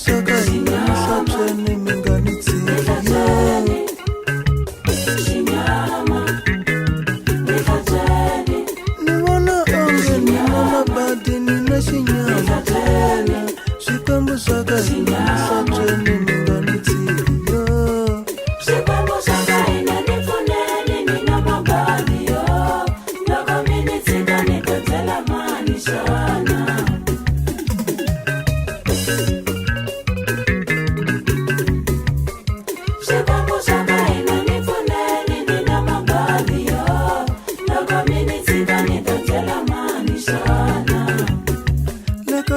saka hinihlathweni minganitsika ni vona onge nina mabadi nina xinyama tela swikwembu saka hinihlathweni minganitsika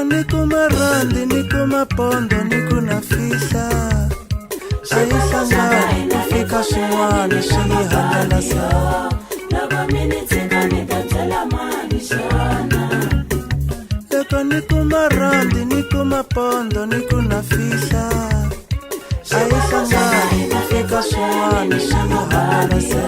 Niko marandi, niko mapondo, niko na fihla ayihlangani kufika swin'wana swi hangalasa loko niko marandi, niko mapondo, niko na fihla ayihlangani kufika swin'wana swi hangalasa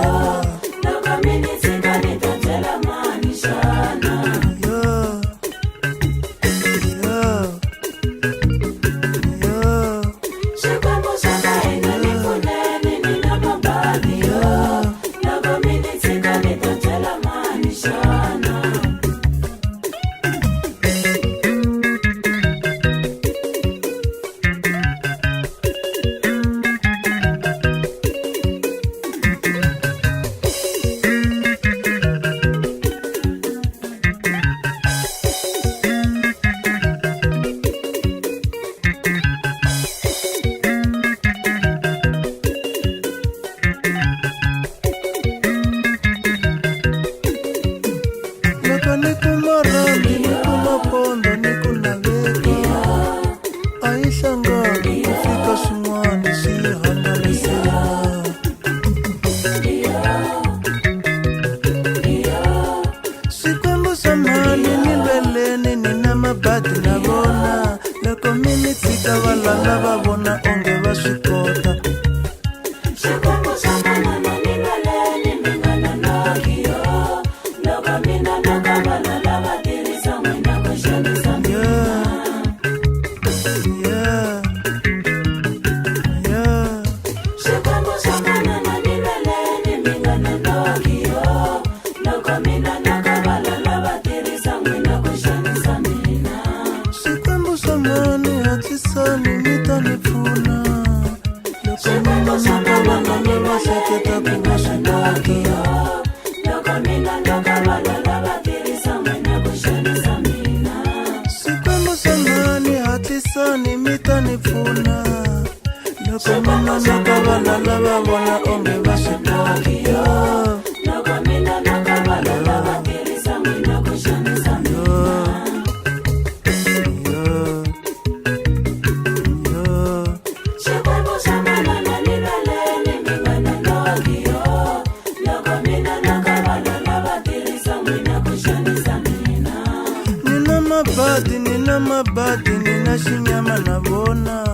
niko marandi, niko mapondo, niko na veka ayihlangani kufika swin'wana swi hangalasela swikwembu swa mhani ni lweleni nina mabadi na vona loko mi ni tshika valala va vona onge va swi kota swikwembu swa mhani hatlisani mi ta ni pfuna loko mina naka valala va hleketa ku va swi kota swikwembu swa mhani hatlisani mi ta ni pfuna loko mina naka valala va vona onge va swi kota nina mabadi, nina xinyama na vona